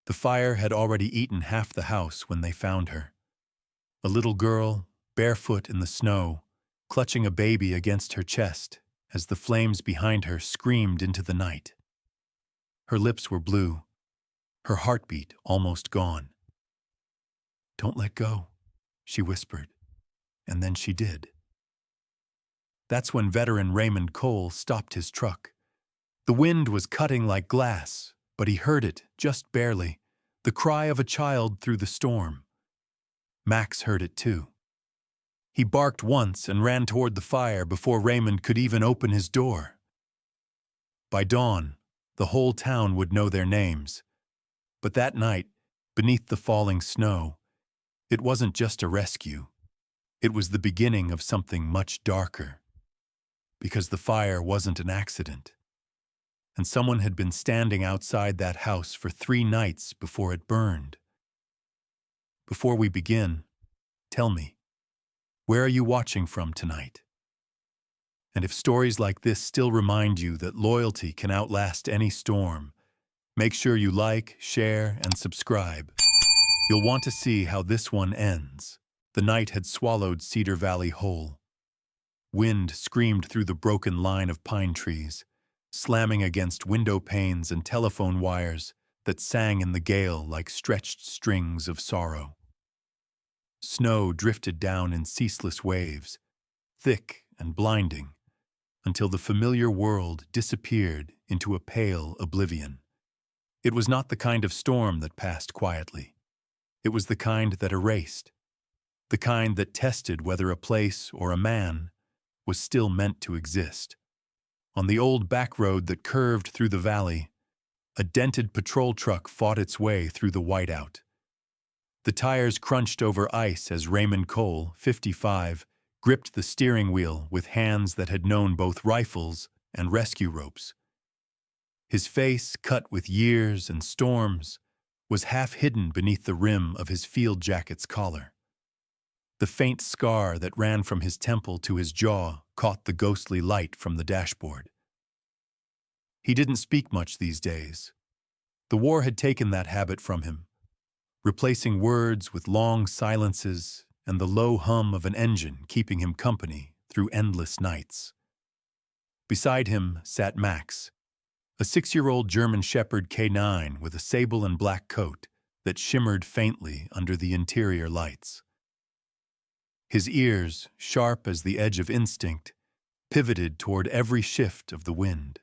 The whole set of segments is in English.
The fire had already eaten half the house when they found her. A little girl, barefoot in the snow, clutching a baby against her chest as the flames behind her screamed into the night. Her lips were blue, her heartbeat almost gone. "Don't let go," she whispered, and then she did. That's when veteran Raymond Cole stopped his truck. The wind was cutting like glass, but he heard it, just barely, the cry of a child through the storm. Max heard it too. He barked once and ran toward the fire before Raymond could even open his door. By dawn, the whole town would know their names. But that night, beneath the falling snow, it wasn't just a rescue. It was the beginning of something much darker. Because the fire wasn't an accident. And someone had been standing outside that house for 3 nights before it burned. Before we begin, tell me, where are you watching from tonight? And if stories like this still remind you that loyalty can outlast any storm, make sure you like, share, and subscribe. You'll want to see how this one ends. The night had swallowed Cedar Valley whole. Wind screamed through the broken line of pine trees, slamming against window panes and telephone wires that sang in the gale like stretched strings of sorrow. Snow drifted down in ceaseless waves, thick and blinding, until the familiar world disappeared into a pale oblivion. It was not the kind of storm that passed quietly. It was the kind that erased, the kind that tested whether a place or a man was still meant to exist. On the old back road that curved through the valley, a dented patrol truck fought its way through the whiteout. The tires crunched over ice as Raymond Cole, 55, gripped the steering wheel with hands that had known both rifles and rescue ropes. His face, cut with years and storms, was half hidden beneath the rim of his field jacket's collar. The faint scar that ran from his temple to his jaw caught the ghostly light from the dashboard. He didn't speak much these days. The war had taken that habit from him, replacing words with long silences and the low hum of an engine keeping him company through endless nights. Beside him sat Max, a 6-year-old German Shepherd K9 with a sable and black coat that shimmered faintly under the interior lights. His ears, sharp as the edge of instinct, pivoted toward every shift of the wind.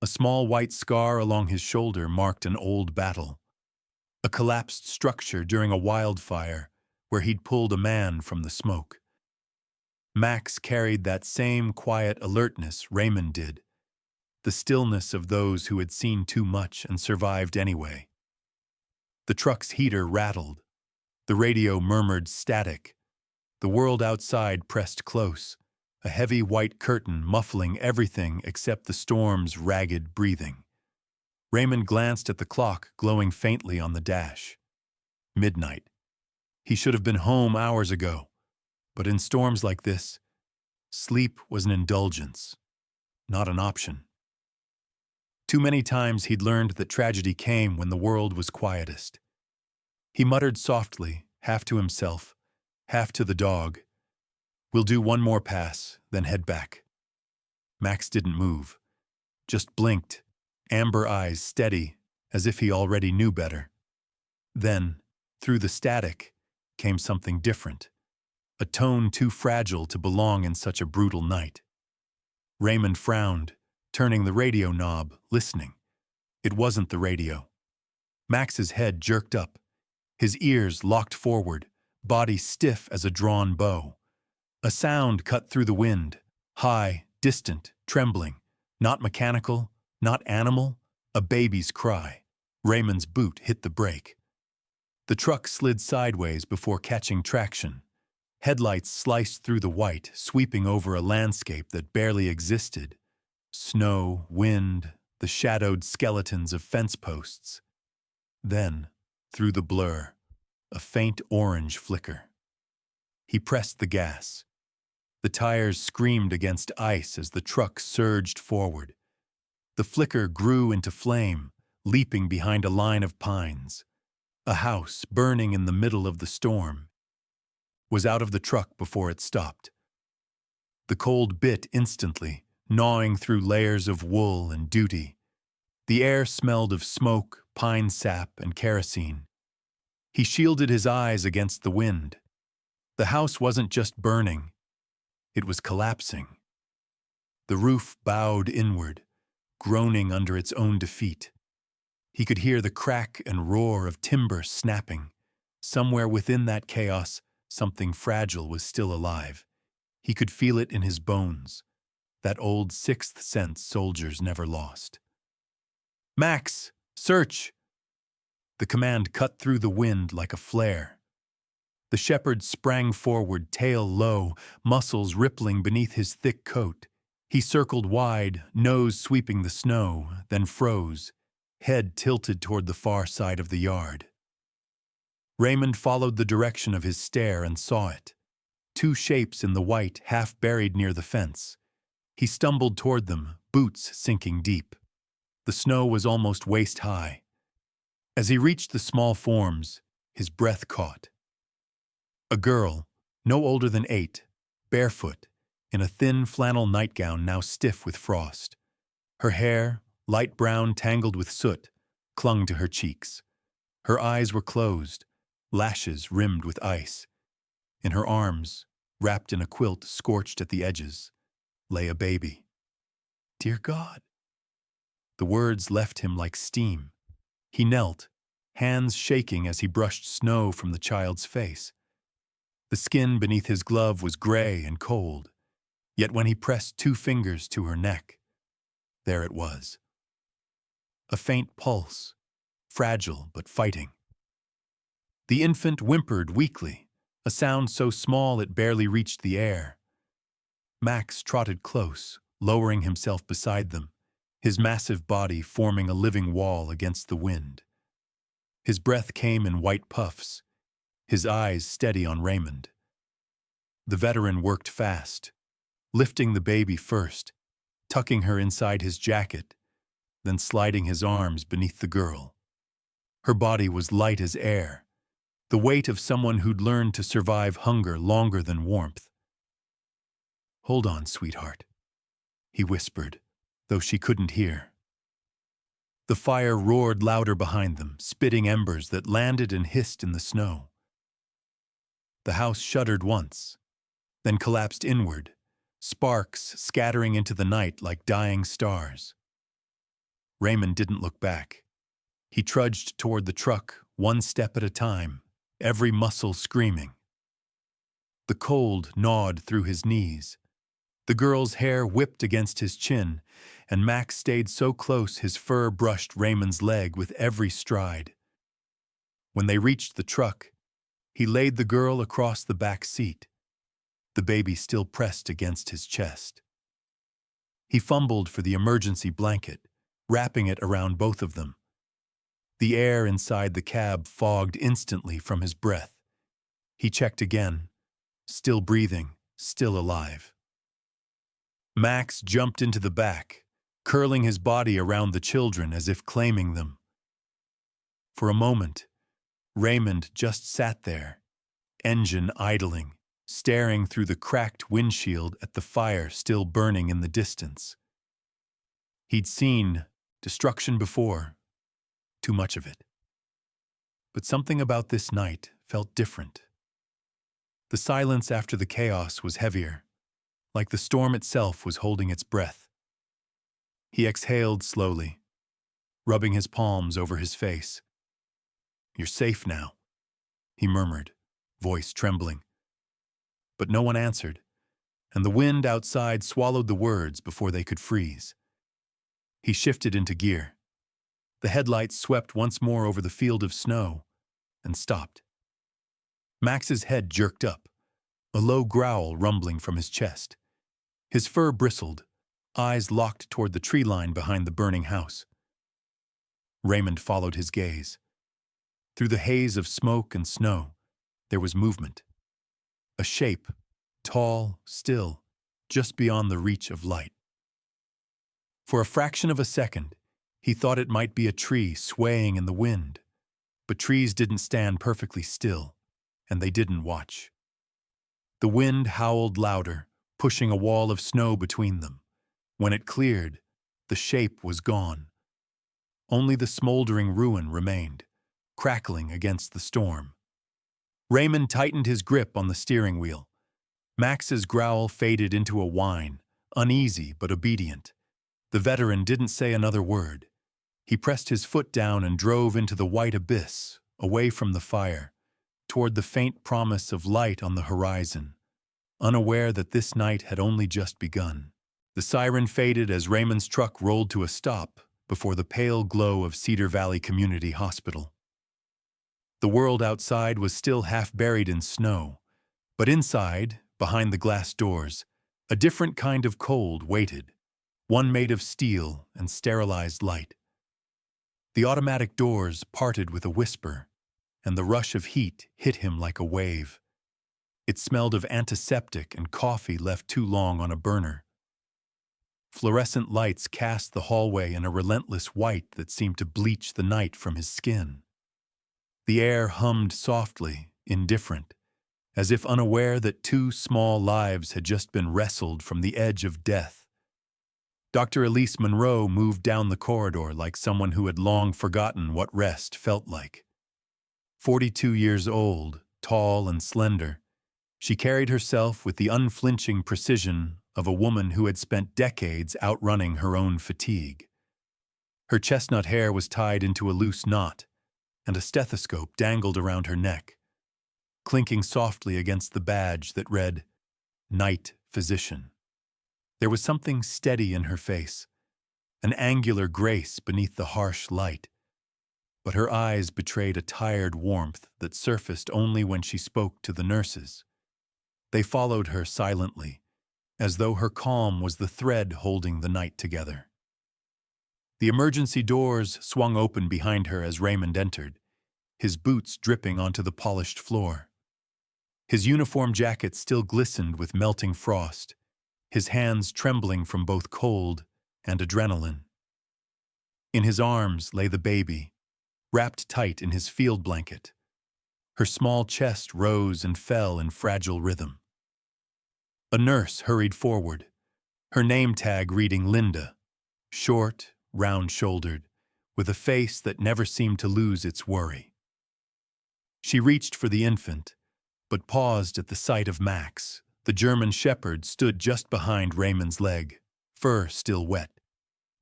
A small white scar along his shoulder marked an old battle, a collapsed structure during a wildfire where he'd pulled a man from the smoke. Max carried that same quiet alertness Raymond did, the stillness of those who had seen too much and survived anyway. The truck's heater rattled. The radio murmured static. The world outside pressed close, a heavy white curtain muffling everything except the storm's ragged breathing. Raymond glanced at the clock glowing faintly on the dash. Midnight. He should have been home hours ago, but in storms like this, sleep was an indulgence, not an option. Too many times he'd learned that tragedy came when the world was quietest. He muttered softly, half to himself, half to the dog, "We'll do one more pass, then head back." Max didn't move, just blinked, amber eyes steady, as if he already knew better. Then, through the static, came something different, a tone too fragile to belong in such a brutal night. Raymond frowned, turning the radio knob, listening. It wasn't the radio. Max's head jerked up, his ears locked forward, body stiff as a drawn bow. A sound cut through the wind, high, distant, trembling, not mechanical, not animal, a baby's cry. Raymond's boot hit the brake. The truck slid sideways before catching traction. Headlights sliced through the white, sweeping over a landscape that barely existed. Snow, wind, the shadowed skeletons of fence posts. Then, through the blur, a faint orange flicker. He pressed the gas. The tires screamed against ice as the truck surged forward. The flicker grew into flame, leaping behind a line of pines. A house, burning in the middle of the storm, was out of the truck before it stopped. The cold bit instantly, gnawing through layers of wool and duty. The air smelled of smoke, pine sap, and kerosene. He shielded his eyes against the wind. The house wasn't just burning, it was collapsing. The roof bowed inward, groaning under its own defeat. He could hear the crack and roar of timber snapping. Somewhere within that chaos, something fragile was still alive. He could feel it in his bones, that old sixth sense soldiers never lost. "Max, search!" The command cut through the wind like a flare. The shepherd sprang forward, tail low, muscles rippling beneath his thick coat. He circled wide, nose sweeping the snow, then froze, head tilted toward the far side of the yard. Raymond followed the direction of his stare and saw it. Two shapes in the white, half buried near the fence. He stumbled toward them, boots sinking deep. The snow was almost waist-high. As he reached the small forms, his breath caught. A girl, no older than 8, barefoot, in a thin flannel nightgown now stiff with frost. Her hair, light brown tangled with soot, clung to her cheeks. Her eyes were closed, lashes rimmed with ice. In her arms, wrapped in a quilt scorched at the edges, lay a baby. "Dear God." The words left him like steam. He knelt, hands shaking as he brushed snow from the child's face. The skin beneath his glove was gray and cold, yet when he pressed 2 fingers to her neck, there it was. A faint pulse, fragile but fighting. The infant whimpered weakly, a sound so small it barely reached the air. Max trotted close, lowering himself beside them, his massive body forming a living wall against the wind. His breath came in white puffs, his eyes steady on Raymond. The veteran worked fast, lifting the baby first, tucking her inside his jacket, then sliding his arms beneath the girl. Her body was light as air, the weight of someone who'd learned to survive hunger longer than warmth. "Hold on, sweetheart," he whispered, though she couldn't hear. The fire roared louder behind them, spitting embers that landed and hissed in the snow. The house shuddered once, then collapsed inward, sparks scattering into the night like dying stars. Raymond didn't look back. He trudged toward the truck, one step at a time, every muscle screaming. The cold gnawed through his knees. The girl's hair whipped against his chin, and Max stayed so close his fur brushed Raymond's leg with every stride. When they reached the truck, he laid the girl across the back seat, the baby still pressed against his chest. He fumbled for the emergency blanket, wrapping it around both of them. The air inside the cab fogged instantly from his breath. He checked again, still breathing, still alive. Max jumped into the back, curling his body around the children as if claiming them. For a moment, Raymond just sat there, engine idling, staring through the cracked windshield at the fire still burning in the distance. He'd seen destruction before, too much of it. But something about this night felt different. The silence after the chaos was heavier, like the storm itself was holding its breath. He exhaled slowly, rubbing his palms over his face. "You're safe now," he murmured, voice trembling. But no one answered, and the wind outside swallowed the words before they could freeze. He shifted into gear. The headlights swept once more over the field of snow and stopped. Max's head jerked up, a low growl rumbling from his chest. His fur bristled, eyes locked toward the tree line behind the burning house. Raymond followed his gaze. Through the haze of smoke and snow, there was movement. A shape, tall, still, just beyond the reach of light. For a fraction of a second, He thought it might be a tree swaying in the wind, but trees didn't stand perfectly still, and they didn't watch. The wind howled louder, pushing a wall of snow between them. When it cleared, the shape was gone. Only the smoldering ruin remained, crackling against the storm. Raymond tightened his grip on the steering wheel. Max's growl faded into a whine, uneasy but obedient. The veteran didn't say another word. He pressed his foot down and drove into the white abyss, away from the fire, toward the faint promise of light on the horizon, unaware that this night had only just begun. The siren faded as Raymond's truck rolled to a stop before the pale glow of Cedar Valley Community Hospital. The world outside was still half buried in snow, but inside, behind the glass doors, a different kind of cold waited, one made of steel and sterilized light. The automatic doors parted with a whisper, and the rush of heat hit him like a wave. It smelled of antiseptic and coffee left too long on a burner. Fluorescent lights cast the hallway in a relentless white that seemed to bleach the night from his skin. The air hummed softly, indifferent, as if unaware that 2 small lives had just been wrestled from the edge of death. Dr. Elise Monroe moved down the corridor like someone who had long forgotten what rest felt like. 42 years old, tall and slender, she carried herself with the unflinching precision of a woman who had spent decades outrunning her own fatigue. Her chestnut hair was tied into a loose knot, and a stethoscope dangled around her neck, clinking softly against the badge that read, "Night Physician." There was something steady in her face, an angular grace beneath the harsh light, but her eyes betrayed a tired warmth that surfaced only when she spoke to the nurses. They followed her silently, as though her calm was the thread holding the night together. The emergency doors swung open behind her as Raymond entered, his boots dripping onto the polished floor. His uniform jacket still glistened with melting frost, his hands trembling from both cold and adrenaline. In his arms lay the baby, wrapped tight in his field blanket. Her small chest rose and fell in fragile rhythm. A nurse hurried forward, her name tag reading Linda, short, round-shouldered, with a face that never seemed to lose its worry. She reached for the infant, but paused at the sight of Max. The German shepherd stood just behind Raymond's leg, fur still wet,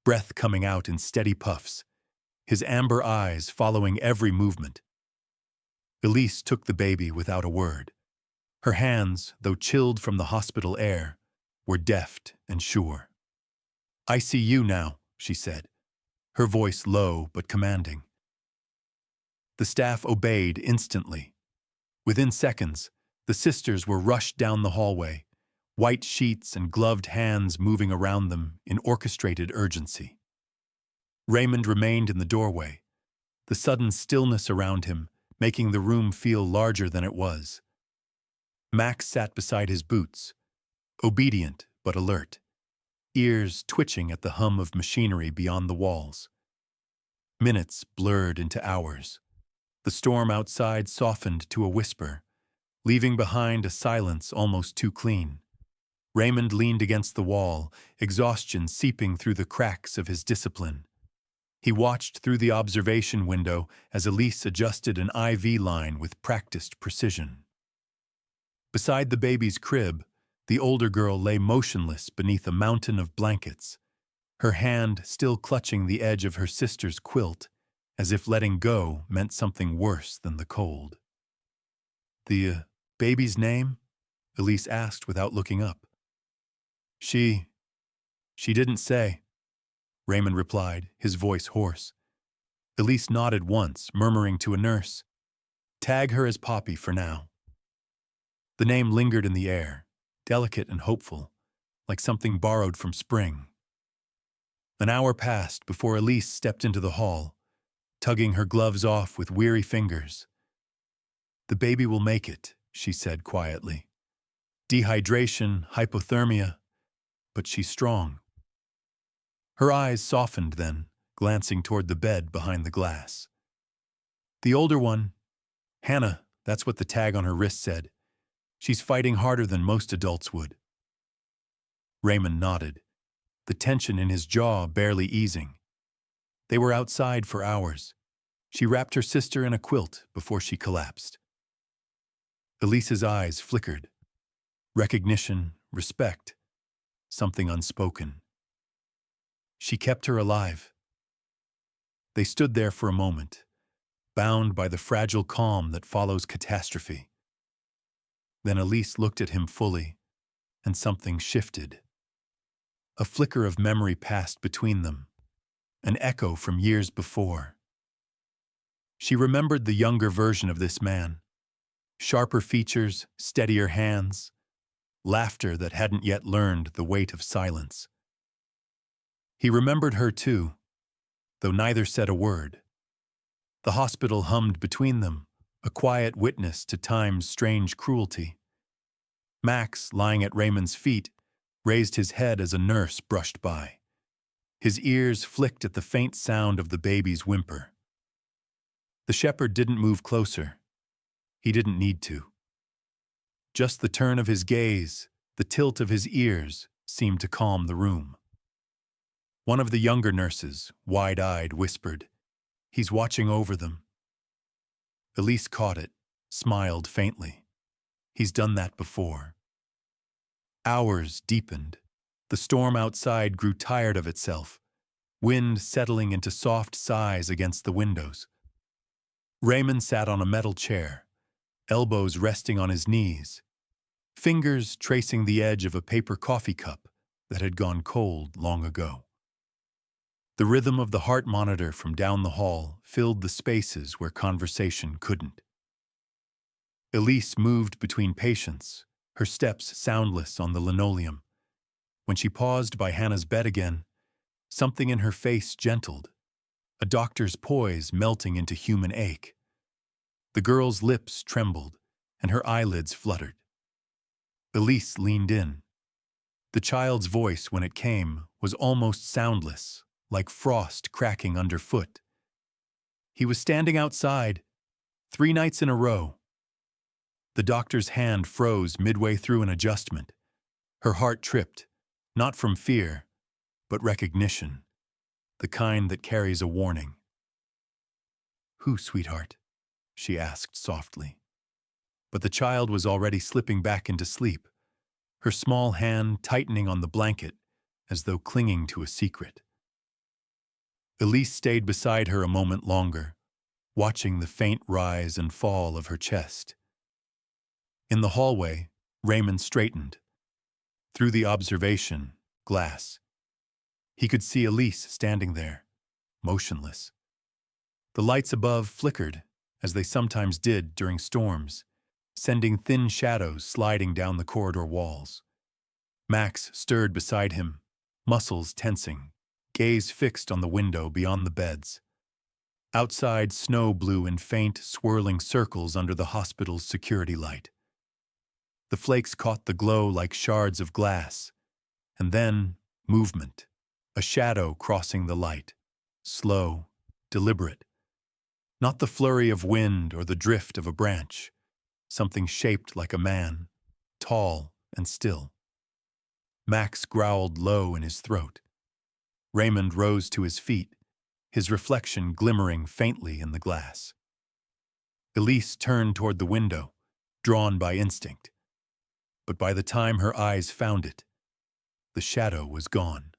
breath coming out in steady puffs, his amber eyes following every movement. Elise took the baby without a word. Her hands, though chilled from the hospital air, were deft and sure. "I see you now," she said, her voice low but commanding. The staff obeyed instantly. Within seconds, the sisters were rushed down the hallway, white sheets and gloved hands moving around them in orchestrated urgency. Raymond remained in the doorway, the sudden stillness around him making the room feel larger than it was. Max sat beside his boots, obedient but alert, ears twitching at the hum of machinery beyond the walls. Minutes blurred into hours. The storm outside softened to a whisper, leaving behind a silence almost too clean. Raymond leaned against the wall, exhaustion seeping through the cracks of his discipline. He watched through the observation window as Elise adjusted an IV line with practiced precision. Beside the baby's crib, the older girl lay motionless beneath a mountain of blankets, her hand still clutching the edge of her sister's quilt, as if letting go meant something worse than the cold. "The baby's name?" Elise asked without looking up. She didn't say," Raymond replied, his voice hoarse. Elise nodded once, murmuring to a nurse, "Tag her as Poppy for now." The name lingered in the air, delicate and hopeful, like something borrowed from spring. An hour passed before Elise stepped into the hall, tugging her gloves off with weary fingers. "The baby will make it," she said quietly. "Dehydration, hypothermia, but she's strong." Her eyes softened then, glancing toward the bed behind the glass. The older one, Hannah, that's what the tag on her wrist said. She's fighting harder than most adults would. Raymond nodded, the tension in his jaw barely easing. They were outside for hours. She wrapped her sister in a quilt before she collapsed. Elise's eyes flickered. Recognition, respect, something unspoken. She kept her alive. They stood there for a moment, bound by the fragile calm that follows catastrophe. Then Elise looked at him fully, and something shifted. A flicker of memory passed between them, an echo from years before. She remembered the younger version of this man. Sharper features, steadier hands, laughter that hadn't yet learned the weight of silence. He remembered her too, though neither said a word. The hospital hummed between them, a quiet witness to time's strange cruelty. Max, lying at Raymond's feet, raised his head as a nurse brushed by. His ears flicked at the faint sound of the baby's whimper. The shepherd didn't move closer. He didn't need to. Just the turn of his gaze, the tilt of his ears, seemed to calm the room. One of the younger nurses, wide-eyed, whispered, "He's watching over them." Elise caught it, smiled faintly. He's done that before. Hours deepened. The storm outside grew tired of itself, wind settling into soft sighs against the windows. Raymond sat on a metal chair, elbows resting on his knees, fingers tracing the edge of a paper coffee cup that had gone cold long ago. The rhythm of the heart monitor from down the hall filled the spaces where conversation couldn't. Elise moved between patients, her steps soundless on the linoleum. When she paused by Hannah's bed again, something in her face gentled, a doctor's poise melting into human ache. The girl's lips trembled, and her eyelids fluttered. Elise leaned in. The child's voice, when it came, was almost soundless, like frost cracking underfoot. He was standing outside, 3 nights in a row. The doctor's hand froze midway through an adjustment. Her heart tripped, not from fear, but recognition, the kind that carries a warning. "Who, sweetheart?" she asked softly. But the child was already slipping back into sleep, her small hand tightening on the blanket as though clinging to a secret. Elise stayed beside her a moment longer, watching the faint rise and fall of her chest. In the hallway, Raymond straightened. Through the observation glass, he could see Elise standing there, motionless. The lights above flickered, as they sometimes did during storms, sending thin shadows sliding down the corridor walls. Max stirred beside him, muscles tensing, gaze fixed on the window beyond the beds. Outside, snow blew in faint, swirling circles under the hospital's security light. The flakes caught the glow like shards of glass, and then movement, a shadow crossing the light, slow, deliberate. Not the flurry of wind or the drift of a branch, something shaped like a man, tall and still. Max growled low in his throat. Raymond rose to his feet, his reflection glimmering faintly in the glass. Elise turned toward the window, drawn by instinct. But by the time her eyes found it, the shadow was gone.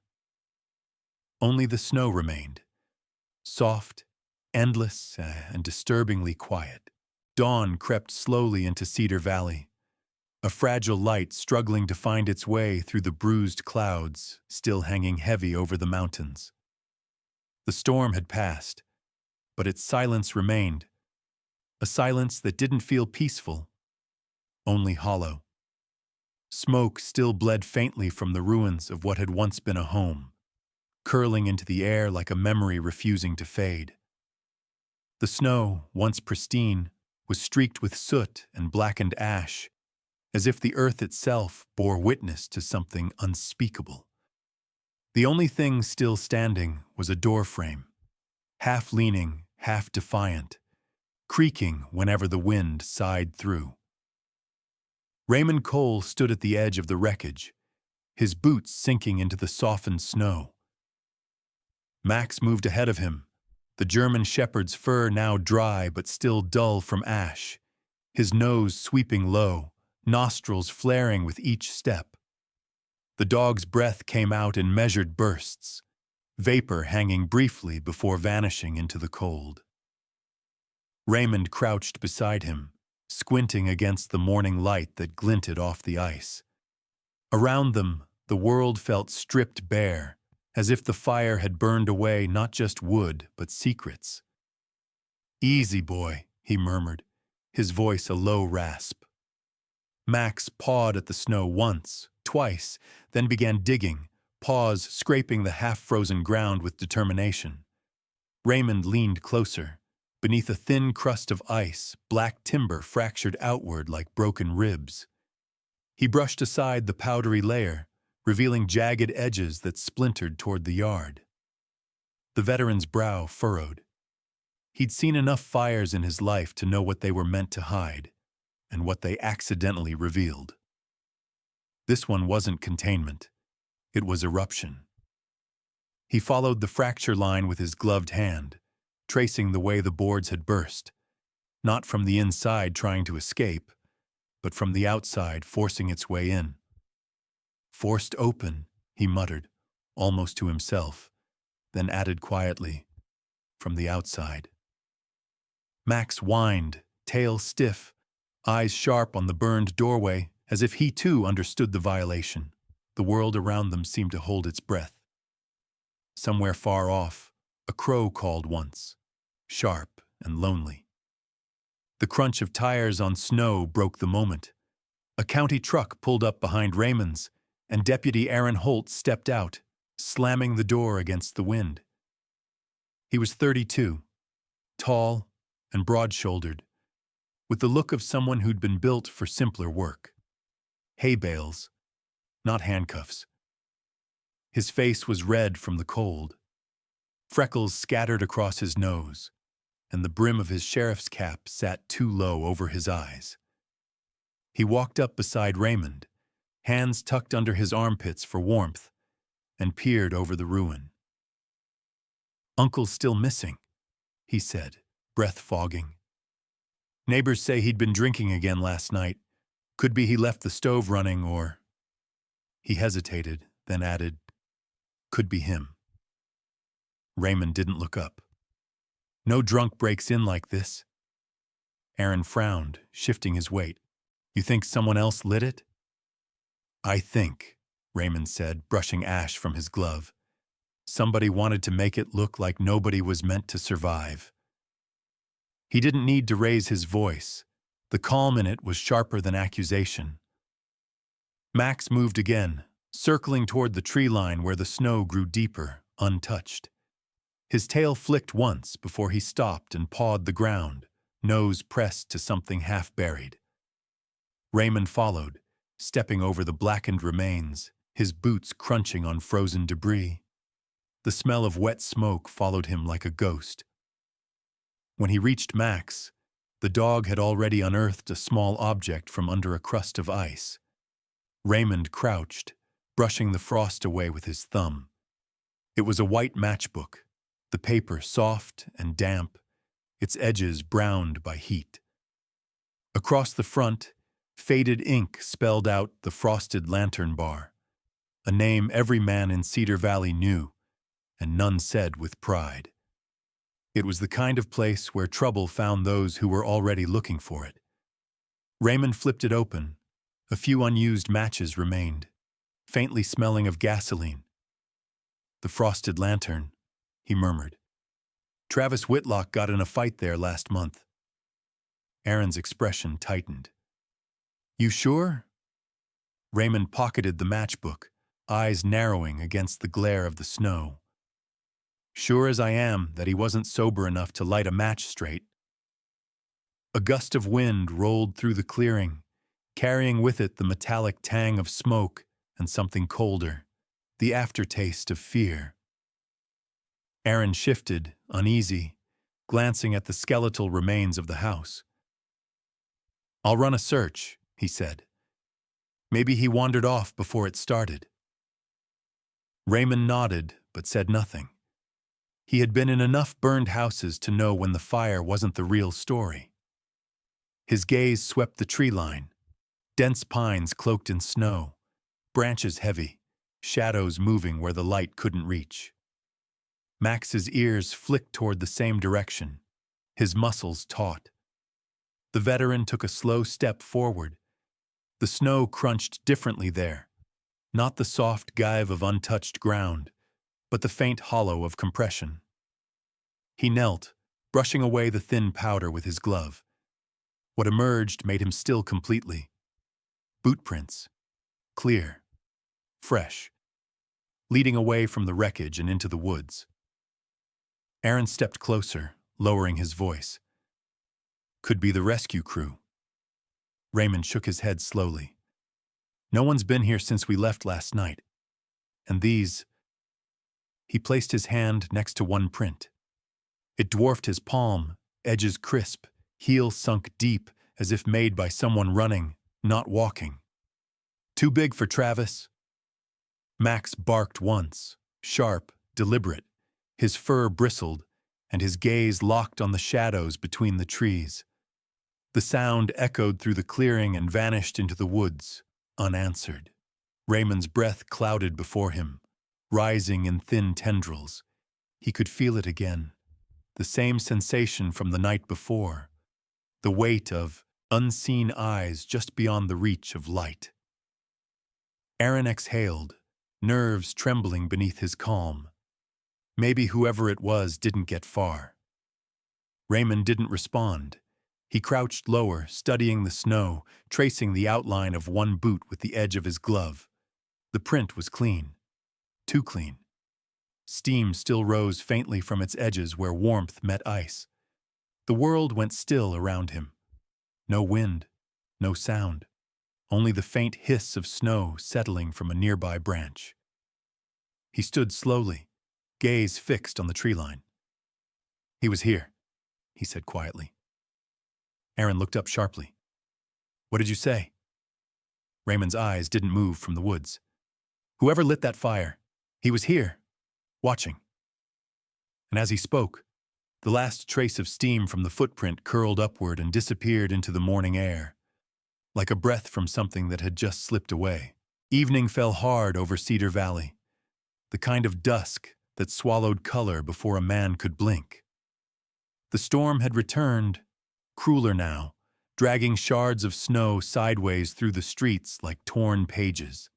Only the snow remained, soft, endless, and disturbingly quiet. Dawn crept slowly into Cedar Valley, a fragile light struggling to find its way through the bruised clouds still hanging heavy over the mountains. The storm had passed, but its silence remained, a silence that didn't feel peaceful, only hollow. Smoke still bled faintly from the ruins of what had once been a home, curling into the air like a memory refusing to fade. The snow, once pristine, was streaked with soot and blackened ash, as if the earth itself bore witness to something unspeakable. The only thing still standing was a door frame, half leaning, half defiant, creaking whenever the wind sighed through. Raymond Cole stood at the edge of the wreckage, his boots sinking into the softened snow. Max moved ahead of him, the German shepherd's fur now dry but still dull from ash, his nose sweeping low, nostrils flaring with each step. The dog's breath came out in measured bursts, vapor hanging briefly before vanishing into the cold. Raymond crouched beside him, squinting against the morning light that glinted off the ice. Around them, the world felt stripped bare, as if the fire had burned away not just wood, but secrets. "Easy, boy," he murmured, his voice a low rasp. Max pawed at the snow once, twice, then began digging, paws scraping the half-frozen ground with determination. Raymond leaned closer. Beneath a thin crust of ice, black timber fractured outward like broken ribs. He brushed aside the powdery layer, revealing jagged edges that splintered toward the yard. The veteran's brow furrowed. He'd seen enough fires in his life to know what they were meant to hide, and what they accidentally revealed. This one wasn't containment. It was eruption. He followed the fracture line with his gloved hand, tracing the way the boards had burst, not from the inside trying to escape, but from the outside forcing its way in. "Forced open," he muttered, almost to himself, then added quietly, "from the outside." Max whined, tail stiff, eyes sharp on the burned doorway, as if he too understood the violation. The world around them seemed to hold its breath. Somewhere far off, a crow called once, sharp and lonely. The crunch of tires on snow broke the moment. A county truck pulled up behind Raymond's, and Deputy Aaron Holt stepped out, slamming the door against the wind. He was 32, tall and broad-shouldered, with the look of someone who'd been built for simpler work. Hay bales, not handcuffs. His face was red from the cold. Freckles scattered across his nose, and the brim of his sheriff's cap sat too low over his eyes. He walked up beside Raymond, hands tucked under his armpits for warmth, and peered over the ruin. "Uncle's still missing," he said, breath fogging. "Neighbors say he'd been drinking again last night. Could be he left the stove running or—" He hesitated, then added, "Could be him." Raymond didn't look up. "No drunk breaks in like this." Aaron frowned, shifting his weight. "You think someone else lit it?" "I think," Raymond said, brushing ash from his glove, "somebody wanted to make it look like nobody was meant to survive." He didn't need to raise his voice. The calm in it was sharper than accusation. Max moved again, circling toward the tree line where the snow grew deeper, untouched. His tail flicked once before he stopped and pawed the ground, nose pressed to something half-buried. Raymond followed, stepping over the blackened remains, his boots crunching on frozen debris. The smell of wet smoke followed him like a ghost. When he reached Max, the dog had already unearthed a small object from under a crust of ice. Raymond crouched, brushing the frost away with his thumb. It was a white matchbook, the paper soft and damp, its edges browned by heat. Across the front, faded ink spelled out the Frosted Lantern Bar, a name every man in Cedar Valley knew, and none said with pride. It was the kind of place where trouble found those who were already looking for it. Raymond flipped it open. A few unused matches remained, faintly smelling of gasoline. "The Frosted Lantern," he murmured. "Travis Whitlock got in a fight there last month." Aaron's expression tightened. "You sure?" Raymond pocketed the matchbook, eyes narrowing against the glare of the snow. "Sure as I am that he wasn't sober enough to light a match straight." A gust of wind rolled through the clearing, carrying with it the metallic tang of smoke and something colder, the aftertaste of fear. Aaron shifted, uneasy, glancing at the skeletal remains of the house. "I'll run a search," he said. Maybe he wandered off before it started. Raymond nodded, but said nothing. He had been in enough burned houses to know when the fire wasn't the real story. His gaze swept the tree line, dense pines cloaked in snow, branches heavy, shadows moving where the light couldn't reach. Max's ears flicked toward the same direction, his muscles taut. The veteran took a slow step forward. The snow crunched differently there, not the soft gyve of untouched ground, but the faint hollow of compression. He knelt, brushing away the thin powder with his glove. What emerged made him still completely. Boot prints, clear, fresh, leading away from the wreckage and into the woods. Aaron stepped closer, lowering his voice. "Could be the rescue crew." Raymond shook his head slowly. "No one's been here since we left last night. And these..." He placed his hand next to one print. It dwarfed his palm, edges crisp, heel sunk deep, as if made by someone running, not walking. "Too big for Travis." Max barked once, sharp, deliberate. His fur bristled, and his gaze locked on the shadows between the trees. The sound echoed through the clearing and vanished into the woods, unanswered. Raymond's breath clouded before him, rising in thin tendrils. He could feel it again, the same sensation from the night before, the weight of unseen eyes just beyond the reach of light. Aaron exhaled, nerves trembling beneath his calm. Maybe whoever it was didn't get far. Raymond didn't respond. He crouched lower, studying the snow, tracing the outline of one boot with the edge of his glove. The print was clean. Too clean. Steam still rose faintly from its edges where warmth met ice. The world went still around him. No wind, no sound, only the faint hiss of snow settling from a nearby branch. He stood slowly, gaze fixed on the tree line. "He was here," he said quietly. Aaron looked up sharply. "What did you say?" Raymond's eyes didn't move from the woods. "Whoever lit that fire, he was here, watching." And as he spoke, the last trace of steam from the footprint curled upward and disappeared into the morning air, like a breath from something that had just slipped away. Evening fell hard over Cedar Valley, the kind of dusk that swallowed color before a man could blink. The storm had returned, crueler now, dragging shards of snow sideways through the streets like torn pages.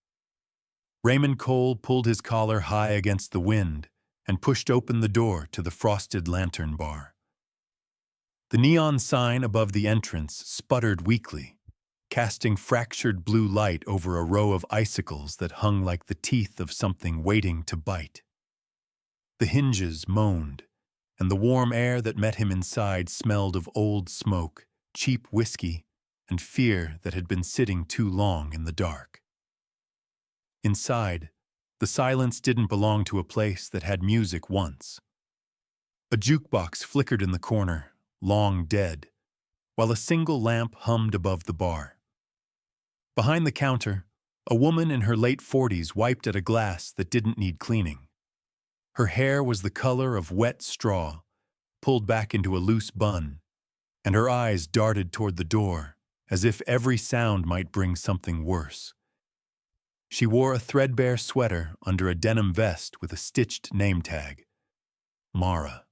Raymond Cole pulled his collar high against the wind and pushed open the door to the frosted lantern bar. The neon sign above the entrance sputtered weakly, casting fractured blue light over a row of icicles that hung like the teeth of something waiting to bite. The hinges moaned, and the warm air that met him inside smelled of old smoke, cheap whiskey, and fear that had been sitting too long in the dark. Inside, the silence didn't belong to a place that had music once. A jukebox flickered in the corner, long dead, while a single lamp hummed above the bar. Behind the counter, a woman in her late 40s wiped at a glass that didn't need cleaning. Her hair was the color of wet straw, pulled back into a loose bun, and her eyes darted toward the door, as if every sound might bring something worse. She wore a threadbare sweater under a denim vest with a stitched name tag. Mara.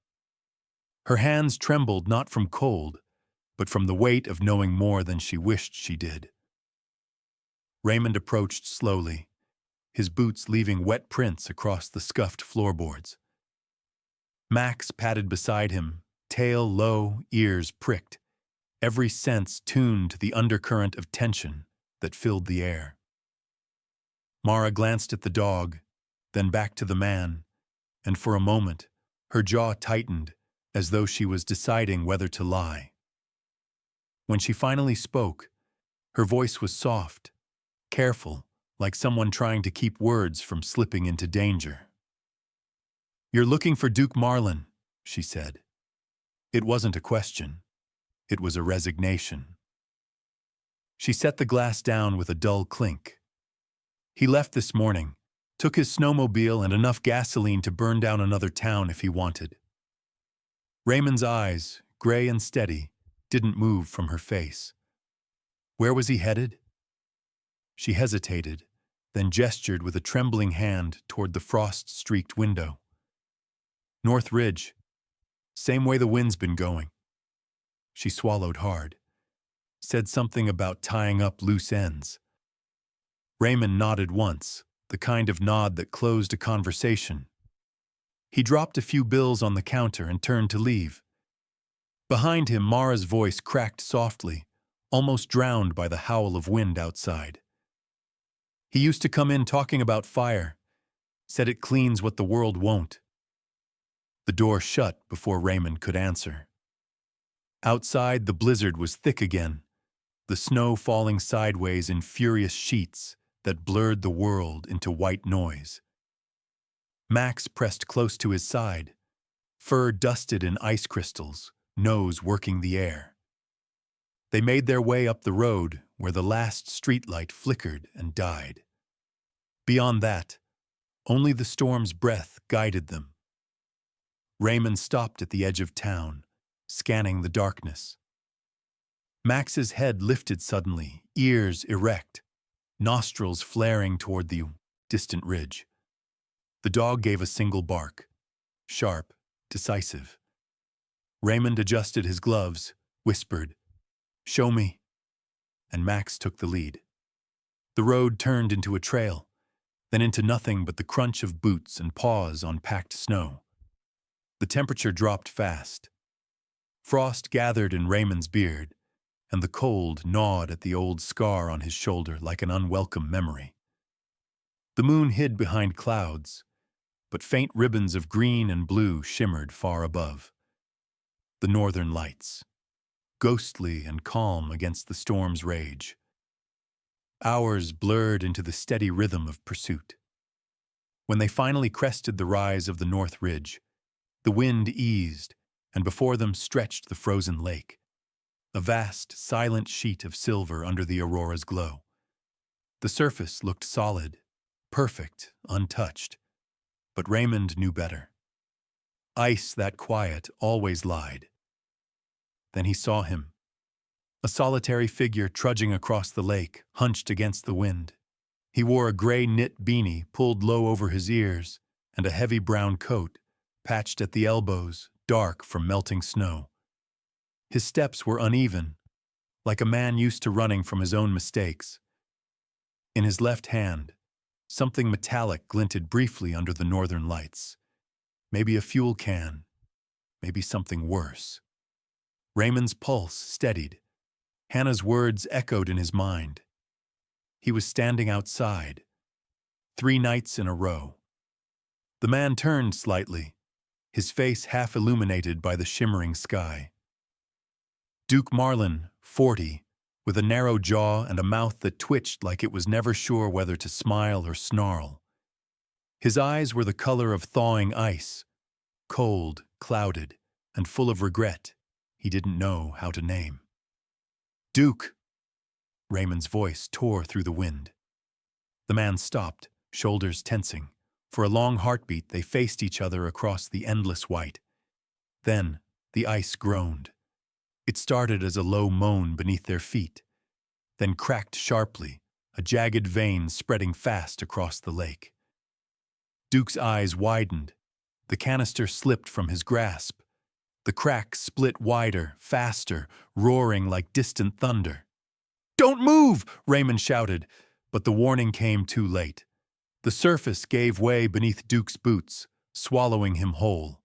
Her hands trembled not from cold, but from the weight of knowing more than she wished she did. Raymond approached slowly, his boots leaving wet prints across the scuffed floorboards. Max padded beside him, tail low, ears pricked, every sense tuned to the undercurrent of tension that filled the air. Mara glanced at the dog, then back to the man, and for a moment, her jaw tightened as though she was deciding whether to lie. When she finally spoke, her voice was soft, careful, like someone trying to keep words from slipping into danger. "You're looking for Duke Marlin," she said. It wasn't a question. It was a resignation. She set the glass down with a dull clink. "He left this morning, took his snowmobile and enough gasoline to burn down another town if he wanted." Raymond's eyes, gray and steady, didn't move from her face. Where was he headed? She hesitated, then gestured with a trembling hand toward the frost-streaked window. "North Ridge. Same way the wind's been going." She swallowed hard. Said something about tying up loose ends. Raymond nodded once, the kind of nod that closed a conversation. He dropped a few bills on the counter and turned to leave. Behind him, Mara's voice cracked softly, almost drowned by the howl of wind outside. "He used to come in talking about fire. Said it cleans what the world won't." The door shut before Raymond could answer. Outside, the blizzard was thick again, the snow falling sideways in furious sheets that blurred the world into white noise. Max pressed close to his side, fur dusted in ice crystals, nose working the air. They made their way up the road where the last streetlight flickered and died. Beyond that, only the storm's breath guided them. Raymond stopped at the edge of town, scanning the darkness. Max's head lifted suddenly, ears erect, nostrils flaring toward the distant ridge. The dog gave a single bark, sharp, decisive. Raymond adjusted his gloves, whispered, "Show me," and Max took the lead. The road turned into a trail, then into nothing but the crunch of boots and paws on packed snow. The temperature dropped fast. Frost gathered in Raymond's beard, and the cold gnawed at the old scar on his shoulder like an unwelcome memory. The moon hid behind clouds, but faint ribbons of green and blue shimmered far above. The northern lights, ghostly and calm against the storm's rage. Hours blurred into the steady rhythm of pursuit. When they finally crested the rise of the North Ridge, the wind eased, and before them stretched the frozen lake, a vast, silent sheet of silver under the aurora's glow. The surface looked solid, perfect, untouched, but Raymond knew better. Ice that quiet always lied. Then he saw him, a solitary figure trudging across the lake, hunched against the wind. He wore a gray knit beanie pulled low over his ears and a heavy brown coat, patched at the elbows, dark from melting snow. His steps were uneven, like a man used to running from his own mistakes. In his left hand, something metallic glinted briefly under the northern lights. Maybe a fuel can, maybe something worse. Raymond's pulse steadied. Hannah's words echoed in his mind. He was standing outside, 3 nights in a row. The man turned slightly, his face half illuminated by the shimmering sky. Duke Marlin, 40, with a narrow jaw and a mouth that twitched like it was never sure whether to smile or snarl. His eyes were the color of thawing ice, cold, clouded, and full of regret he didn't know how to name. "Duke!" Raymond's voice tore through the wind. The man stopped, shoulders tensing. For a long heartbeat, they faced each other across the endless white. Then, the ice groaned. It started as a low moan beneath their feet, then cracked sharply, a jagged vein spreading fast across the lake. Duke's eyes widened. The canister slipped from his grasp. The crack split wider, faster, roaring like distant thunder. "Don't move!" Raymond shouted, but the warning came too late. The surface gave way beneath Duke's boots, swallowing him whole.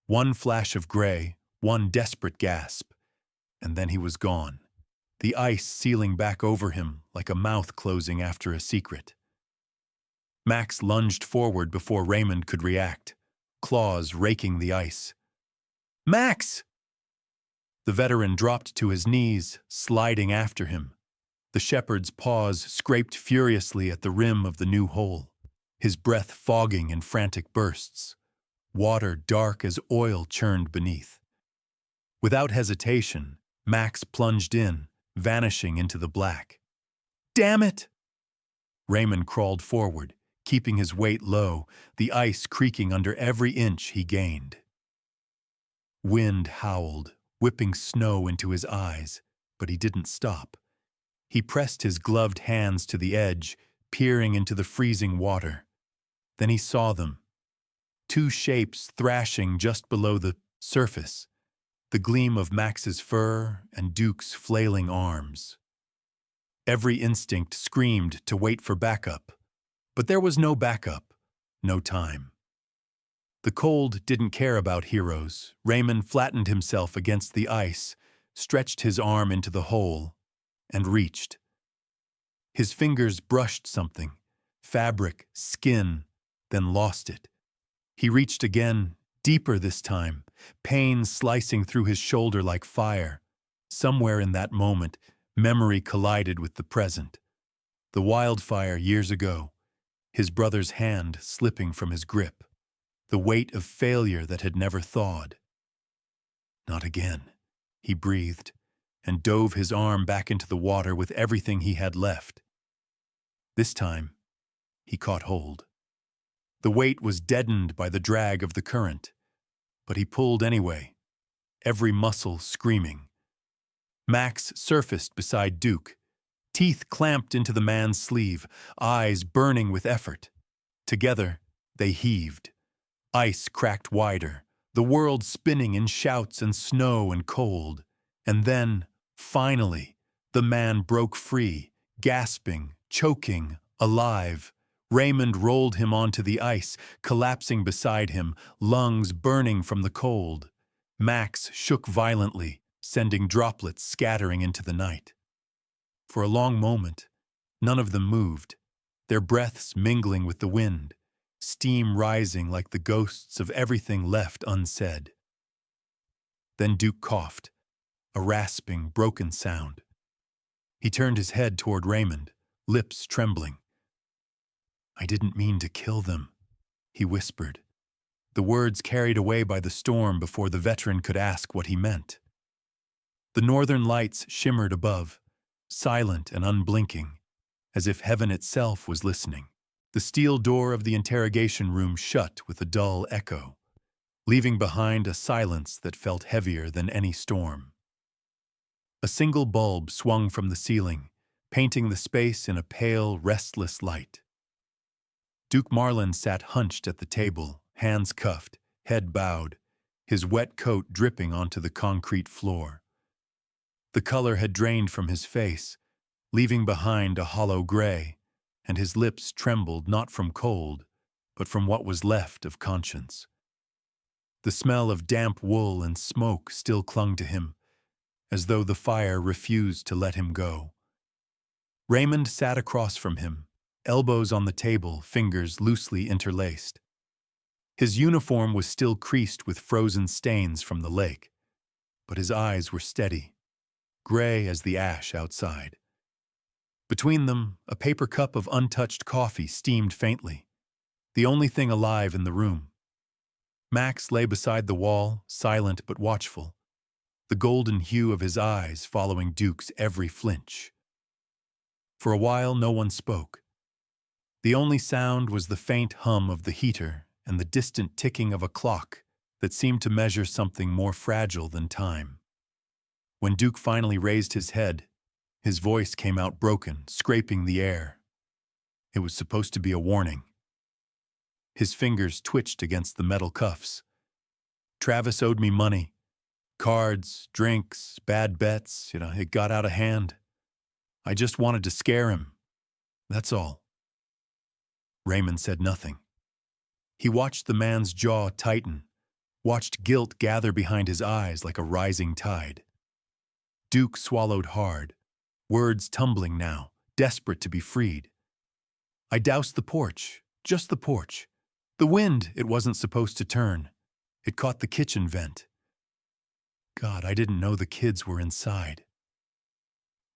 One flash of gray, one desperate gasp, and then he was gone, the ice sealing back over him like a mouth closing after a secret. Max lunged forward before Raymond could react, claws raking the ice. "Max!" The veteran dropped to his knees, sliding after him. The shepherd's paws scraped furiously at the rim of the new hole, his breath fogging in frantic bursts. water dark as oil churned beneath. Without hesitation, Max plunged in, vanishing into the black. "Damn it!" Raymond crawled forward, keeping his weight low, the ice creaking under every inch he gained. Wind howled, whipping snow into his eyes, but he didn't stop. He pressed his gloved hands to the edge, peering into the freezing water. Then he saw them. Two shapes thrashing just below the surface, the gleam of Max's fur and Duke's flailing arms. Every instinct screamed to wait for backup, but there was no backup, no time. The cold didn't care about heroes. Raymond flattened himself against the ice, stretched his arm into the hole, and reached. His fingers brushed something, fabric, skin, then lost it. He reached again, deeper this time, pain slicing through his shoulder like fire. Somewhere in that moment, memory collided with the present. The wildfire years ago, his brother's hand slipping from his grip, the weight of failure that had never thawed. Not again, he breathed, and dove his arm back into the water with everything he had left. This time, he caught hold. The weight was deadened by the drag of the current, but he pulled anyway, every muscle screaming. Max surfaced beside Duke, teeth clamped into the man's sleeve, eyes burning with effort. Together, they heaved. Ice cracked wider, the world spinning in shouts and snow and cold. And then, finally, the man broke free, gasping, choking, alive. Raymond rolled him onto the ice, collapsing beside him, lungs burning from the cold. Max shook violently, sending droplets scattering into the night. For a long moment, none of them moved, their breaths mingling with the wind, steam rising like the ghosts of everything left unsaid. Then Duke coughed, a rasping, broken sound. He turned his head toward Raymond, lips trembling. "I didn't mean to kill them," he whispered, the words carried away by the storm before the veteran could ask what he meant. The northern lights shimmered above, silent and unblinking, as if heaven itself was listening. The steel door of the interrogation room shut with a dull echo, leaving behind a silence that felt heavier than any storm. A single bulb swung from the ceiling, painting the space in a pale, restless light. Duke Marlin sat hunched at the table, hands cuffed, head bowed, his wet coat dripping onto the concrete floor. The color had drained from his face, leaving behind a hollow gray, and his lips trembled not from cold, but from what was left of conscience. The smell of damp wool and smoke still clung to him, as though the fire refused to let him go. Raymond sat across from him, elbows on the table, fingers loosely interlaced. His uniform was still creased with frozen stains from the lake, but his eyes were steady, gray as the ash outside. Between them, a paper cup of untouched coffee steamed faintly, the only thing alive in the room. Max lay beside the wall, silent but watchful, the golden hue of his eyes following Duke's every flinch. For a while, no one spoke. The only sound was the faint hum of the heater and the distant ticking of a clock that seemed to measure something more fragile than time. When Duke finally raised his head, his voice came out broken, scraping the air. It was supposed to be a warning. His fingers twitched against the metal cuffs. "Travis owed me money. Cards, drinks, bad bets, it got out of hand. I just wanted to scare him. That's all." Raymond said nothing. He watched the man's jaw tighten, watched guilt gather behind his eyes like a rising tide. Duke swallowed hard, words tumbling now, desperate to be freed. "I doused the porch, just the porch. The wind, it wasn't supposed to turn. It caught the kitchen vent. God, I didn't know the kids were inside."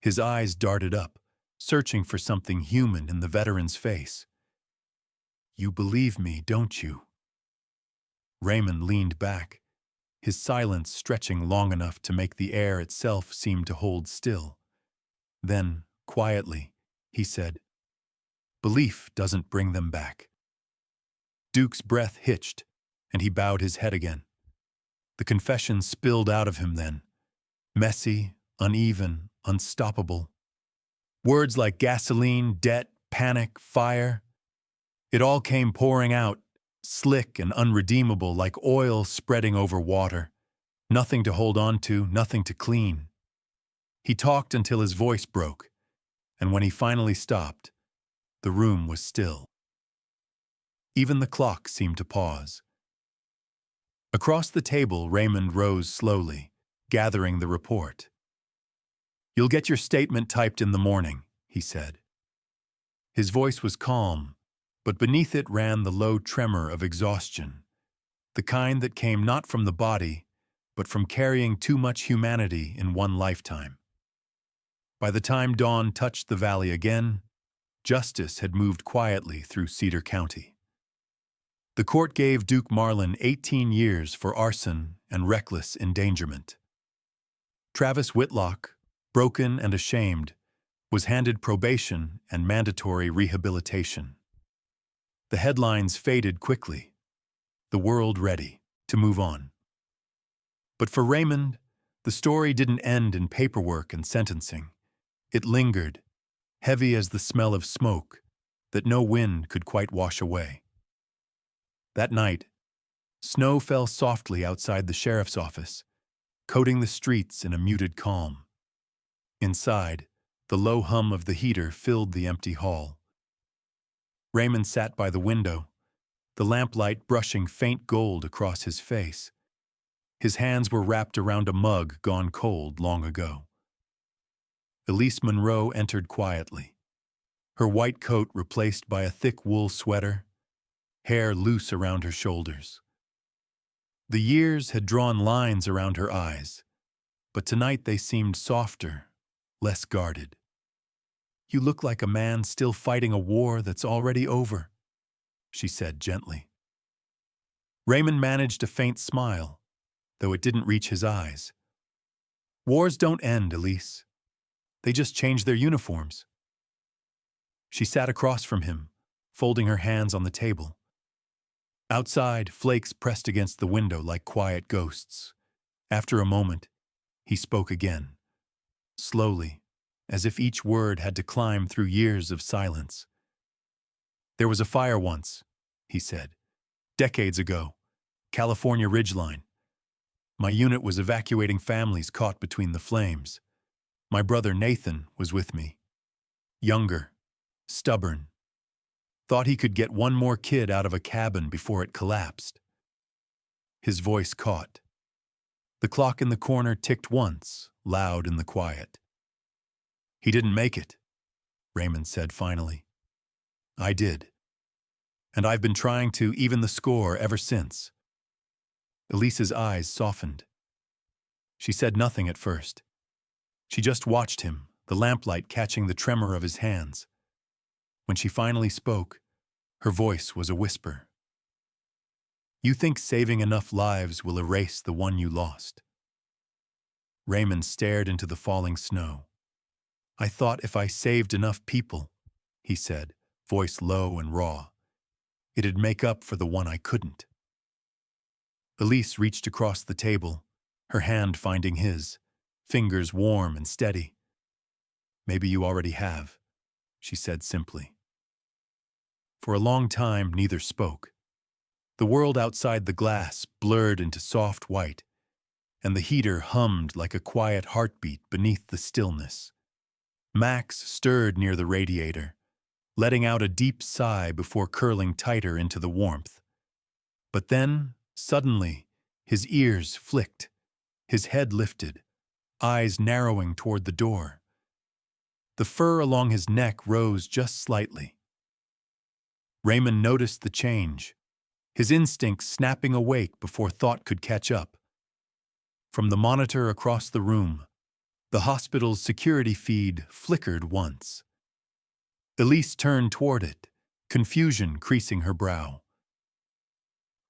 His eyes darted up, searching for something human in the veteran's face. "You believe me, don't you?" Raymond leaned back, his silence stretching long enough to make the air itself seem to hold still. Then, quietly, he said, "Belief doesn't bring them back." Duke's breath hitched, and he bowed his head again. The confession spilled out of him then, messy, uneven, unstoppable. Words like gasoline, debt, panic, fire. It all came pouring out, slick and unredeemable like oil spreading over water. Nothing to hold on to, nothing to clean. He talked until his voice broke, and when he finally stopped, the room was still. Even the clock seemed to pause. Across the table, Raymond rose slowly, gathering the report. "You'll get your statement typed in the morning," he said. His voice was calm, but beneath it ran the low tremor of exhaustion, the kind that came not from the body, but from carrying too much humanity in one lifetime. By the time dawn touched the valley again, justice had moved quietly through Cedar County. The court gave Duke Marlin 18 years for arson and reckless endangerment. Travis Whitlock, broken and ashamed, was handed probation and mandatory rehabilitation. The headlines faded quickly, the world ready to move on. But for Raymond, the story didn't end in paperwork and sentencing. It lingered, heavy as the smell of smoke that no wind could quite wash away. That night, snow fell softly outside the sheriff's office, coating the streets in a muted calm. Inside, the low hum of the heater filled the empty hall. Raymond sat by the window, the lamplight brushing faint gold across his face. His hands were wrapped around a mug gone cold long ago. Elise Monroe entered quietly, her white coat replaced by a thick wool sweater, hair loose around her shoulders. The years had drawn lines around her eyes, but tonight they seemed softer, less guarded. "You look like a man still fighting a war that's already over," she said gently. Raymond managed a faint smile, though it didn't reach his eyes. "Wars don't end, Elise. They just change their uniforms." She sat across from him, folding her hands on the table. Outside, flakes pressed against the window like quiet ghosts. After a moment, he spoke again, slowly, as if each word had to climb through years of silence. "There was a fire once," he said. "Decades ago. California Ridgeline. My unit was evacuating families caught between the flames. My brother Nathan was with me. Younger, stubborn. Thought he could get one more kid out of a cabin before it collapsed." His voice caught. The clock in the corner ticked once, loud in the quiet. "He didn't make it," Raymond said finally. "I did. And I've been trying to even the score ever since." Elise's eyes softened. She said nothing at first. She just watched him, the lamplight catching the tremor of his hands. When she finally spoke, her voice was a whisper. "You think saving enough lives will erase the one you lost?" Raymond stared into the falling snow. "I thought if I saved enough people," he said, voice low and raw, "it'd make up for the one I couldn't." Elise reached across the table, her hand finding his, fingers warm and steady. "Maybe you already have," she said simply. For a long time, neither spoke. The world outside the glass blurred into soft white, and the heater hummed like a quiet heartbeat beneath the stillness. Max stirred near the radiator, letting out a deep sigh before curling tighter into the warmth. But then, suddenly, his ears flicked, his head lifted, eyes narrowing toward the door. The fur along his neck rose just slightly. Raymond noticed the change, his instincts snapping awake before thought could catch up. From the monitor across the room, the hospital's security feed flickered once. Elise turned toward it, confusion creasing her brow.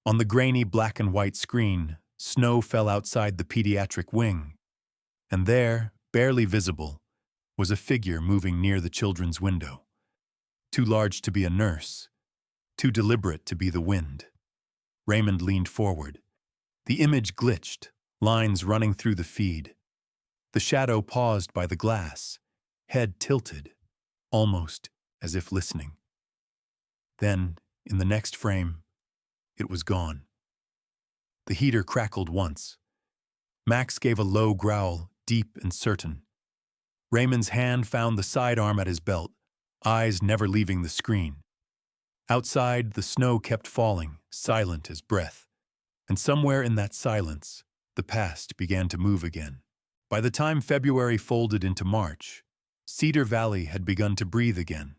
On the grainy black and white screen, snow fell outside the pediatric wing, and there, barely visible, was a figure moving near the children's window. Too large to be a nurse, too deliberate to be the wind. Raymond leaned forward. The image glitched, lines running through the feed. The shadow paused by the glass, head tilted, almost as if listening. Then, in the next frame, it was gone. The heater crackled once. Max gave a low growl, deep and certain. Raymond's hand found the sidearm at his belt, eyes never leaving the screen. Outside, the snow kept falling, silent as breath. And somewhere in that silence, the past began to move again. By the time February folded into March, Cedar Valley had begun to breathe again.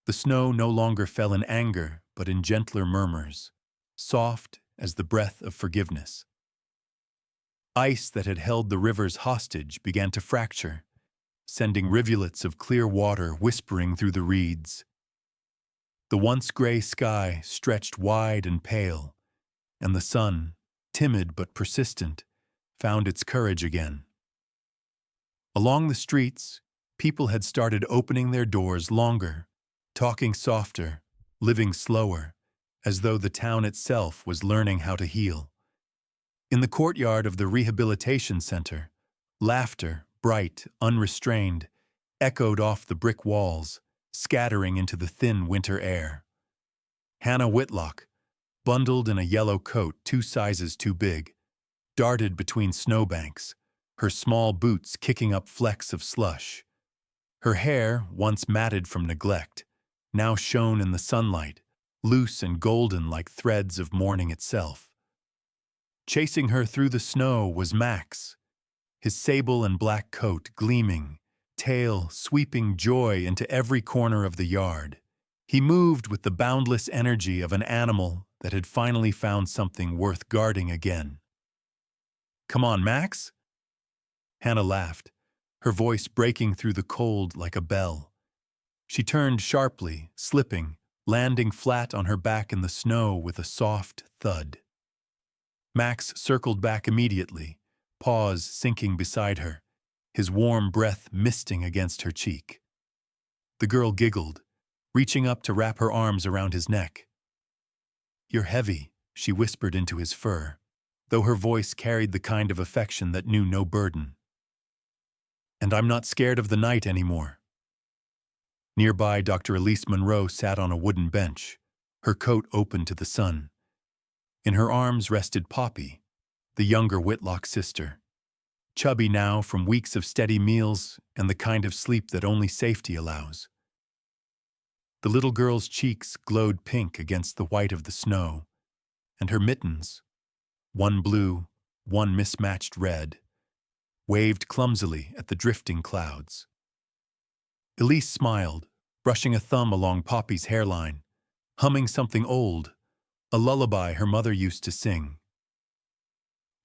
The snow no longer fell in anger, but in gentler murmurs, soft as the breath of forgiveness. Ice that had held the rivers hostage began to fracture, sending rivulets of clear water whispering through the reeds. The once gray sky stretched wide and pale, and the sun, timid but persistent, found its courage again. Along the streets, people had started opening their doors longer, talking softer, living slower, as though the town itself was learning how to heal. In the courtyard of the rehabilitation center, laughter, bright, unrestrained, echoed off the brick walls, scattering into the thin winter air. Hannah Whitlock, bundled in a yellow coat 2 sizes too big, darted between snowbanks, her small boots kicking up flecks of slush. Her hair, once matted from neglect, now shone in the sunlight, loose and golden like threads of morning itself. Chasing her through the snow was Max, his sable and black coat gleaming, tail sweeping joy into every corner of the yard. He moved with the boundless energy of an animal that had finally found something worth guarding again. "Come on, Max?" Hannah laughed, her voice breaking through the cold like a bell. She turned sharply, slipping, landing flat on her back in the snow with a soft thud. Max circled back immediately, paws sinking beside her, his warm breath misting against her cheek. The girl giggled, reaching up to wrap her arms around his neck. "You're heavy," she whispered into his fur, though her voice carried the kind of affection that knew no burden. "And I'm not scared of the night anymore." Nearby, Dr. Elise Monroe sat on a wooden bench, her coat open to the sun. In her arms rested Poppy, the younger Whitlock sister, chubby now from weeks of steady meals and the kind of sleep that only safety allows. The little girl's cheeks glowed pink against the white of the snow, and her mittens, one blue, one mismatched red, waved clumsily at the drifting clouds. Elise smiled, brushing a thumb along Poppy's hairline, humming something old, a lullaby her mother used to sing.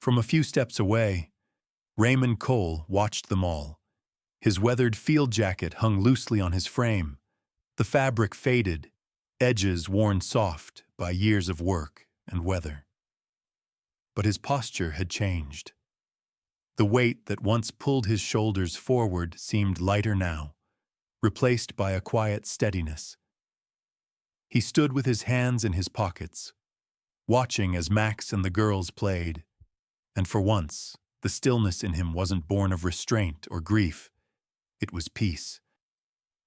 From a few steps away, Raymond Cole watched them all. His weathered field jacket hung loosely on his frame, the fabric faded, edges worn soft by years of work and weather. But his posture had changed. The weight that once pulled his shoulders forward seemed lighter now, replaced by a quiet steadiness. He stood with his hands in his pockets, watching as Max and the girls played, and for once, the stillness in him wasn't born of restraint or grief. It was peace.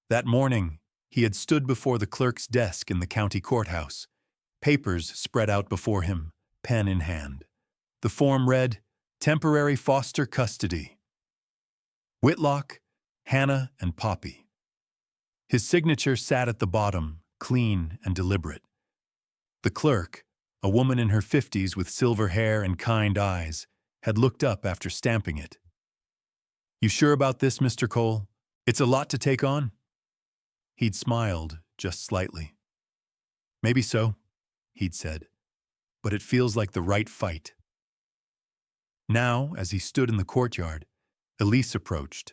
That morning, he had stood before the clerk's desk in the county courthouse, papers spread out before him, pen in hand. The form read, "Temporary Foster Custody. Whitlock, Hannah, and Poppy." His signature sat at the bottom, clean and deliberate. The clerk, a woman in her 50s with silver hair and kind eyes, had looked up after stamping it. "You sure about this, Mr. Cole? It's a lot to take on?" He'd smiled, just slightly. "Maybe so," he'd said, "but it feels like the right fight." Now, as he stood in the courtyard, Elise approached,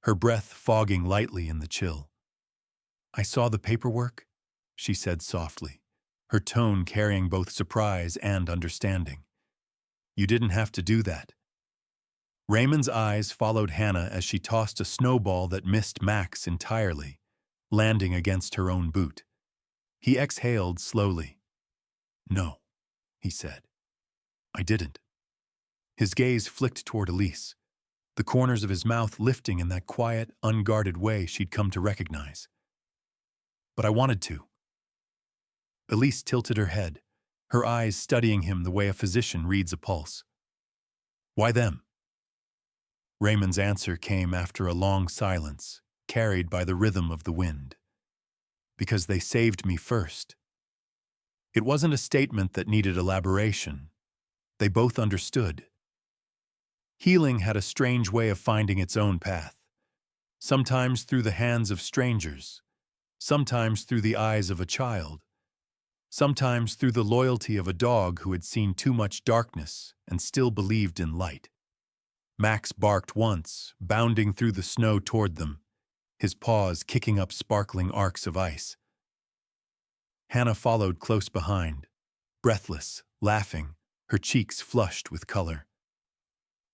her breath fogging lightly in the chill. "I saw the paperwork," she said softly, her tone carrying both surprise and understanding. "You didn't have to do that." Raymond's eyes followed Hannah as she tossed a snowball that missed Max entirely, landing against her own boot. He exhaled slowly. "No," he said. "I didn't." His gaze flicked toward Elise, the corners of his mouth lifting in that quiet, unguarded way she'd come to recognize. "But I wanted to." Elise tilted her head, her eyes studying him the way a physician reads a pulse. "Why them?" Raymond's answer came after a long silence, carried by the rhythm of the wind. "Because they saved me first." It wasn't a statement that needed elaboration. They both understood. Healing had a strange way of finding its own path, sometimes through the hands of strangers, sometimes through the eyes of a child, sometimes through the loyalty of a dog who had seen too much darkness and still believed in light. Max barked once, bounding through the snow toward them, his paws kicking up sparkling arcs of ice. Hannah followed close behind, breathless, laughing, her cheeks flushed with color.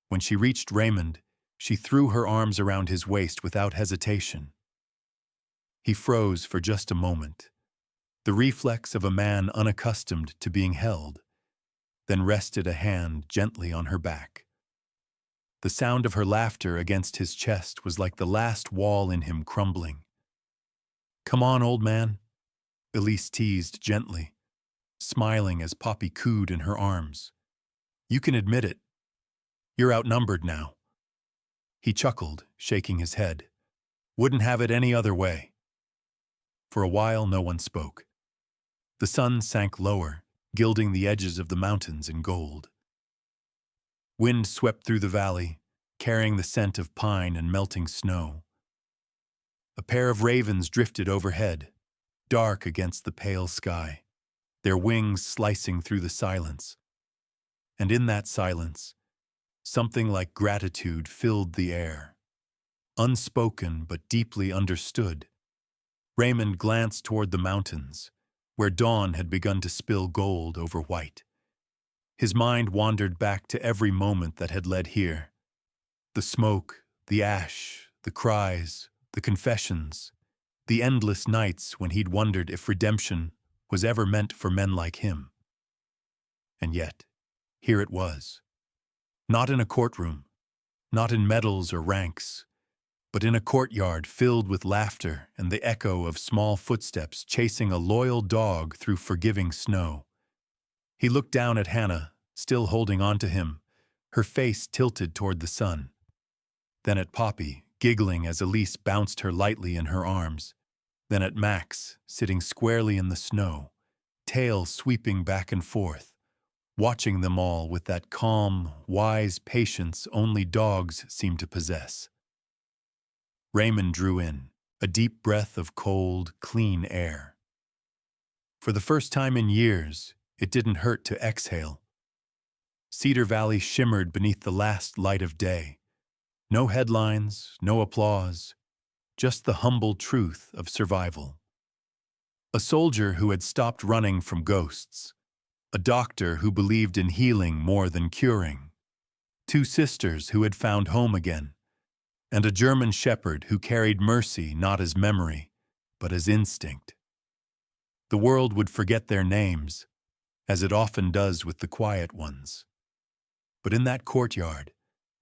When she reached Raymond, she threw her arms around his waist without hesitation. He froze for just a moment, the reflex of a man unaccustomed to being held, then rested a hand gently on her back. The sound of her laughter against his chest was like the last wall in him crumbling. "Come on, old man," Elise teased gently, smiling as Poppy cooed in her arms. "You can admit it. You're outnumbered now." He chuckled, shaking his head. "Wouldn't have it any other way." For a while, no one spoke. The sun sank lower, gilding the edges of the mountains in gold. Wind swept through the valley, carrying the scent of pine and melting snow. A pair of ravens drifted overhead, dark against the pale sky, their wings slicing through the silence. And in that silence, something like gratitude filled the air. Unspoken but deeply understood. Raymond glanced toward the mountains, where dawn had begun to spill gold over white. His mind wandered back to every moment that had led here. The smoke, the ash, the cries, the confessions, the endless nights when he'd wondered if redemption was ever meant for men like him. And yet, here it was. Not in a courtroom, not in medals or ranks, but in a courtyard filled with laughter and the echo of small footsteps chasing a loyal dog through forgiving snow. He looked down at Hannah, still holding on to him, her face tilted toward the sun. Then at Poppy, giggling as Elise bounced her lightly in her arms. Then at Max, sitting squarely in the snow, tail sweeping back and forth, watching them all with that calm, wise patience only dogs seem to possess. Raymond drew in, a deep breath of cold, clean air. For the first time in years, it didn't hurt to exhale. Cedar Valley shimmered beneath the last light of day. No headlines, no applause, just the humble truth of survival. A soldier who had stopped running from ghosts. A doctor who believed in healing more than curing. Two sisters who had found home again. And a German shepherd who carried mercy not as memory, but as instinct. The world would forget their names, as it often does with the quiet ones. But in that courtyard,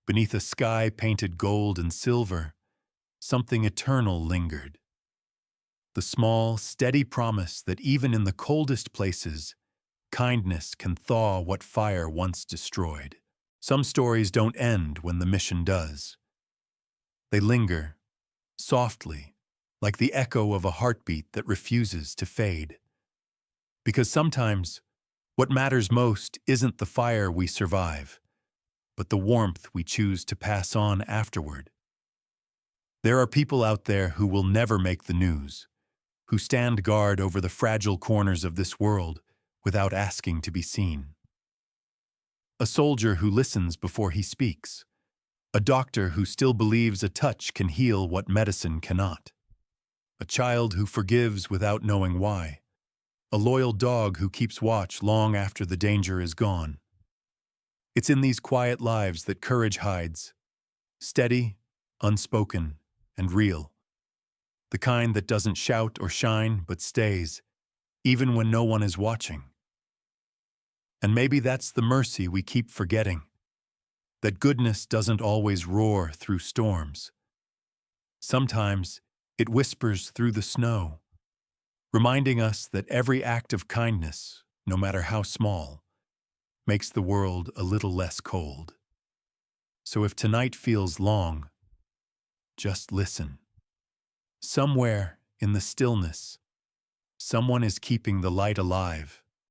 beneath a sky painted gold and silver, something eternal lingered. The small, steady promise that even in the coldest places, kindness can thaw what fire once destroyed. Some stories don't end when the mission does. They linger, softly, like the echo of a heartbeat that refuses to fade. Because sometimes, what matters most isn't the fire we survive, but the warmth we choose to pass on afterward. There are people out there who will never make the news, who stand guard over the fragile corners of this world without asking to be seen. A soldier who listens before he speaks. A doctor who still believes a touch can heal what medicine cannot. A child who forgives without knowing why. a loyal dog who keeps watch long after the danger is gone. It's in these quiet lives that courage hides, steady, unspoken, and real. The kind that doesn't shout or shine but stays, even when no one is watching. And maybe that's the mercy we keep forgetting, that goodness doesn't always roar through storms. Sometimes it whispers through the snow, reminding us that every act of kindness, no matter how small, makes the world a little less cold. So if tonight feels long, just listen. Somewhere in the stillness, someone is keeping the light alive,